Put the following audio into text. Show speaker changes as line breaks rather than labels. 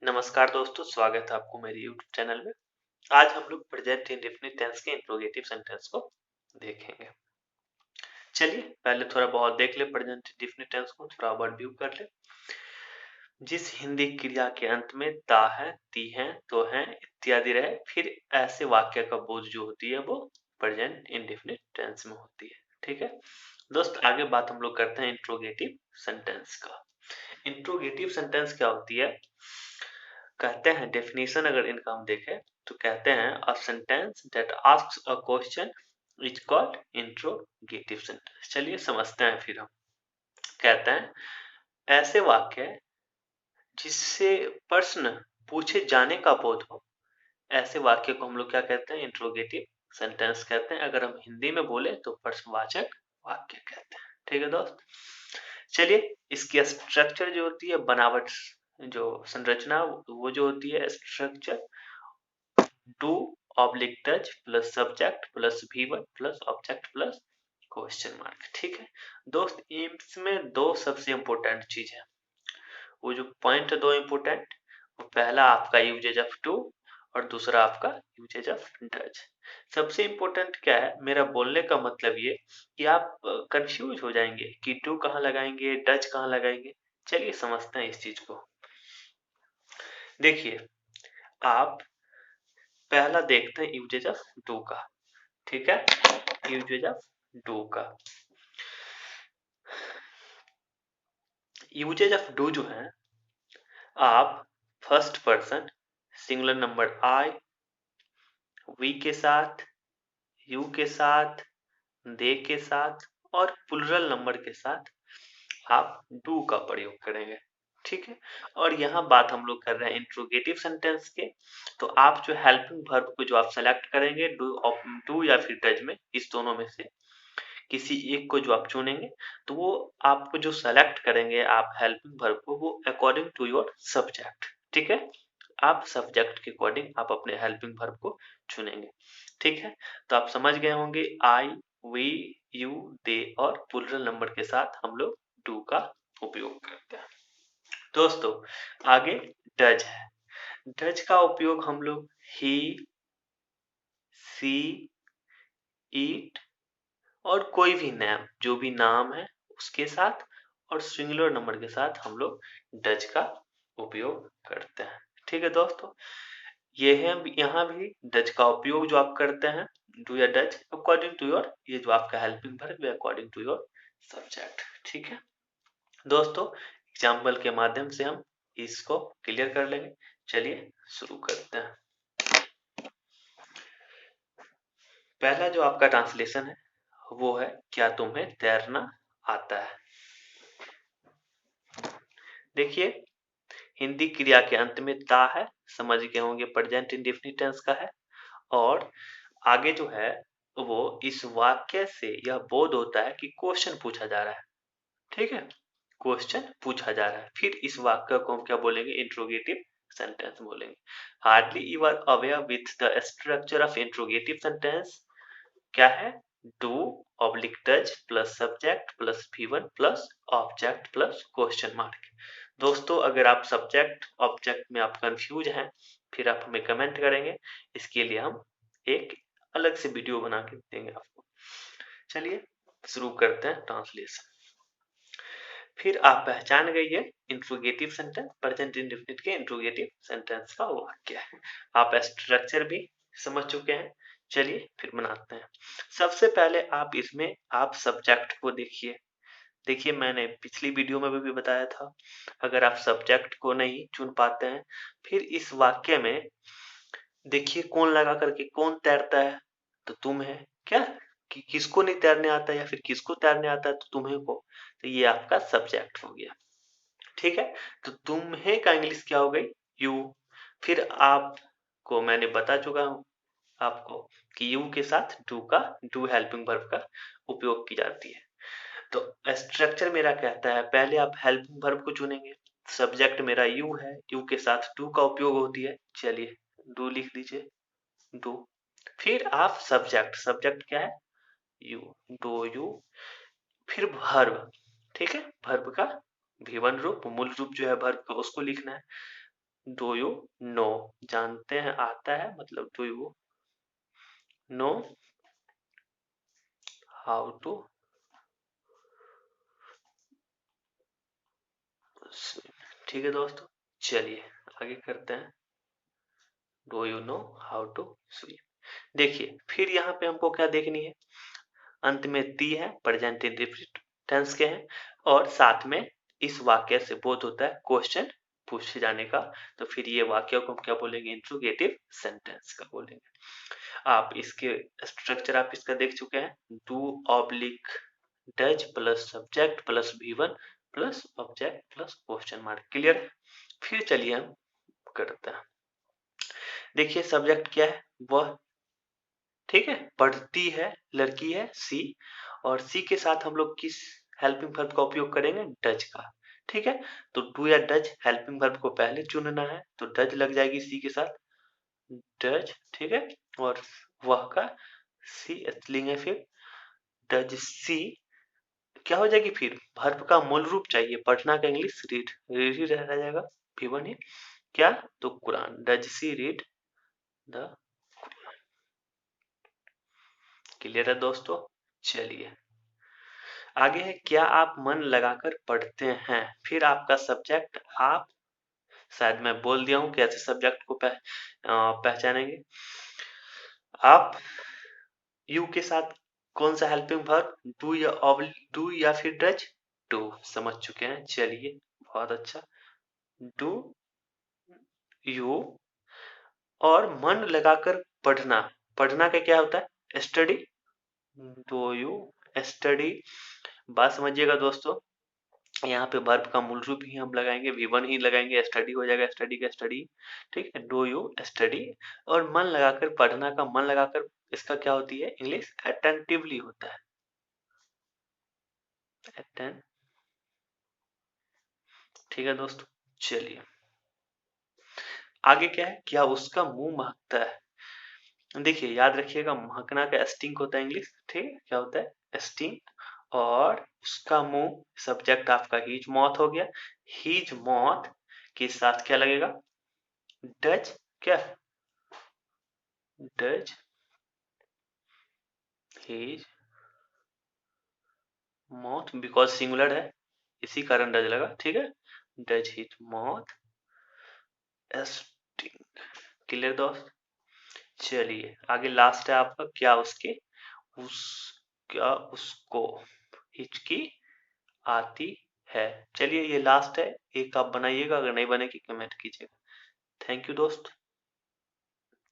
नमस्कार दोस्तों, स्वागत है आपको मेरे यूट्यूब चैनल में। आज हम लोग प्रेजेंट इंडेफिनिट टेंस के इंट्रोगेटिव सेंटेंस को देखेंगे। चलिए पहले थोड़ा बहुत देख ले प्रेजेंट इंडेफिनिट टेंस को, थोड़ा ओवरव्यू कर ले। जिस हिंदी क्रिया के अंत में ता है, ती है, तो है इत्यादि रहे, फिर ऐसे वाक्य का बोध जो होती है वो प्रेजेंट इंडेफिनिट टेंस में होती है। ठीक है दोस्त, आगे बात हम लोग करते हैं इंट्रोगेटिव सेंटेंस का। इंट्रोगेटिव सेंटेंस क्या होती है? कहते हैं डेफिनेशन अगर इनका हम देखें तो कहते हैं a sentence that asks a question is called interrogative sentence. चलिए समझते हैं फिर हम। कहते हैं ऐसे वाक्य जिससे प्रश्न पूछे जाने का बोध हो, ऐसे वाक्य को हम लोग क्या कहते हैं? इंट्रोगेटिव सेंटेंस कहते हैं। अगर हम हिंदी में बोले तो प्रश्नवाचक वाक्य कहते हैं। ठीक है दोस्त, चलिए इसकी स्ट्रक्चर जो होती है, बनावट, जो संरचना, वो जो होती है structure, do oblique touch plus subject plus V1 plus object plus question mark. ठीक है दोस्त, इसमें दो सबसे इंपॉर्टेंट चीज है। वो जो पॉइंट है दो इंपॉर्टेंट, वो पहला आपका यूजेज ऑफ टू और दूसरा आपका यूजेज ऑफ डज। सबसे इंपॉर्टेंट क्या है, मेरा बोलने का मतलब ये कि आप कंफ्यूज हो जाएंगे कि टू कहाँ लगाएंगे, डज कहाँ लगाएंगे। चलिए समझते हैं इस चीज को। देखिए, आप पहला देखते हैं यूजेज ऑफ डू का। ठीक है, यूजेज ऑफ डू का। यूजेज ऑफ डू जो है, आप first person singular number I, we के साथ, यू के साथ, दे के साथ और प्लुरल नंबर के साथ आप डू का प्रयोग करेंगे। ठीक है, और यहाँ बात हम लोग कर रहे हैं इंट्रोगेटिव सेंटेंस के। तो आप जो हेल्पिंग वर्ब को जो आप सेलेक्ट करेंगे, डू या फिर डज में, इस दोनों में से किसी एक को जो आप चुनेंगे, तो वो आपको जो सेलेक्ट करेंगे आप हेल्पिंग वर्ब को, वो अकॉर्डिंग टू योर सब्जेक्ट। ठीक है, आप सब्जेक्ट के अकॉर्डिंग आप अपने हेल्पिंग वर्ब को चुनेंगे। ठीक है, तो आप समझ गए होंगे आई, वी, यू, दे और प्लुरल नंबर के साथ हम लोग डू का उपयोग करते हैं। दोस्तों आगे डज है। डज का उपयोग हम लोग ही, सी, ईट और कोई भी नाम, जो भी नाम है उसके साथ और सिंगुलर नंबर के साथ हम लोग डज का उपयोग करते हैं। ठीक है दोस्तों, ये है यहाँ भी डज का उपयोग जो आप करते हैं, डू या डज अकॉर्डिंग टू योर, ये जो आपका हेल्पिंग वर्ब है अकॉर्डिंग टू योर सब्जेक्ट। ठीक है दोस्तों, एग्जाम्पल के माध्यम से हम इसको क्लियर कर लेंगे। चलिए शुरू करते हैं। पहला जो आपका ट्रांसलेशन है वो है, क्या तुम्हें तैरना आता है? देखिए, हिंदी क्रिया के अंत में ता है, समझ गए होंगे प्रेजेंट इंडेफिनिट टेंस का है। और आगे जो है वो इस वाक्य से यह बोध होता है कि क्वेश्चन पूछा जा रहा है। ठीक है, क्वेश्चन पूछा जा रहा है, फिर इस वाक्य को हम क्या बोलेंगे? इंट्रोगेटिव सेंटेंस बोलेंगे। Hardly you are aware with the structure of interrogative sentence. क्या है? Do oblique does plus subject plus V1 plus object plus question mark. दोस्तों अगर आप सब्जेक्ट ऑब्जेक्ट में आप कंफ्यूज हैं, फिर आप हमें कमेंट करेंगे, इसके लिए हम एक अलग से वीडियो बना के देंगे आपको। चलिए शुरू करते हैं ट्रांसलेशन। फिर आप पहचान गई है इंट्रोगेटिव सेंटेंस, प्रेजेंट इंडेफिनिट के इंट्रोगेटिव सेंटेंस का वाक्य है। आप स्ट्रक्चर भी समझ चुके हैं। चलिए फिर बनाते हैं। सबसे पहले आप इसमें आप सब्जेक्ट को देखिए। देखिए मैंने पिछली वीडियो में भी बताया था, अगर आप सब्जेक्ट को नहीं चुन पाते हैं, फिर इस वाक्य में देखिए कौन लगा करके, कौन तैरता है? तो तुम है क्या? कि किसको नहीं तैरने आता या फिर किसको तैरने आता है? तो तुम्हें को। तो ये आपका सब्जेक्ट हो गया। ठीक है, तो तुम्हें का इंग्लिश क्या हो गई? यू। फिर आपको मैंने बता चुका हूं आपको कि यू के साथ डू का, डू हेल्पिंग वर्ब का उपयोग की जाती है। तो स्ट्रक्चर मेरा कहता है पहले आप हेल्पिंग वर्ब को चुनेंगे। सब्जेक्ट मेरा यू है, यू के साथ डू का उपयोग होती है। चलिए डू लिख दीजिए, डू। फिर आप सब्जेक्ट, सब्जेक्ट क्या है? You, do you. फिर वर्ब, ठीक है, वर्ब का V1 रूप, मूल रूप जो है वर्ब का उसको लिखना है। डू यू नो, जानते हैं, आता है, मतलब do you know how to swim. ठीक है दोस्तों, चलिए आगे करते हैं। Do you know how to swim. देखिए फिर यहाँ पे हमको क्या देखनी है, अंत में ती है, प्रेजेंट इंडेफिनिट टेंस के हैं, और साथ में इस वाक्य से बोध होता है क्वेश्चन पूछे जाने का। तो फिर ये वाक्य को हम क्या बोलेंगे, इंट्रोगेटिव सेंटेंस का बोलेंगे। आप इसके स्ट्रक्चर आप इसका देख चुके हैं, do oblique does plus subject plus V1 plus object plus question mark. Clear. फिर चलिए हम करते हैं। देखिए सब्जेक्ट क्या है, वह, ठीक है, पढ़ती है, लड़की है, सी, और सी के साथ हम लोग किस हेल्पिंग वर्ब का उपयोग करेंगे, डज का। ठीक है, तो डू या डज हेल्पिंग वर्ब को पहले चुनना है, तो डज लग जाएगी सी के साथ, डज। ठीक है, और वह का सी स्त्रीलिंग है, फिर डज सी क्या हो जाएगी, फिर वर्ब का मूल रूप चाहिए, पढ़ना का इंग्लिश रीड, रीड ही रह जाएगा, V1 ही क्या, तो Quran, does she read the. Clear है दोस्तों। चलिए आगे है, क्या आप मन लगाकर पढ़ते हैं, फिर आपका सब्जेक्ट आप, शायद मैं बोल दिया हूं कैसे सब्जेक्ट को पहचानेंगे आप। यू के साथ कौन सा हेल्पिंग वर्ब, डू या डू या फिर डज, डू समझ चुके हैं, चलिए बहुत अच्छा। डू यू, और मन लगाकर पढ़ना, पढ़ना का क्या होता है, स्टडी, डू यू स्टडी। बात समझिएगा दोस्तों, यहाँ पे वर्ब का मूल रूप ही हम लगाएंगे, V1 ही लगाएंगे, स्टडी हो जाएगा, स्टडी का स्टडी। ठीक है, डू यू स्टडी, और मन लगाकर पढ़ना का मन लगाकर, इसका क्या होती है इंग्लिश, अटेंटिवली होता है, अटेंट। ठीक है दोस्तों, चलिए आगे क्या है, क्या उसका मुंह महकता है। देखिए याद रखिएगा, महकना का स्टिंक होता है इंग्लिश, ठीक है, क्या होता है स्टिंक, और उसका मुंह सब्जेक्ट आपका हीज मॉथ हो गया, हीज मॉथ के साथ क्या लगेगा, डज, क्या, does his moth, because singular है, इसी कारण डज लगा, ठीक है, does his moth sting. Clear दोस्त। चलिए आगे लास्ट है आपका, क्या उसके, उस, क्या उसको हिचकी आती है। चलिए ये लास्ट है, एक आप बनाइएगा, अगर नहीं बनेगी कमेंट कीजिएगा। थैंक यू दोस्त।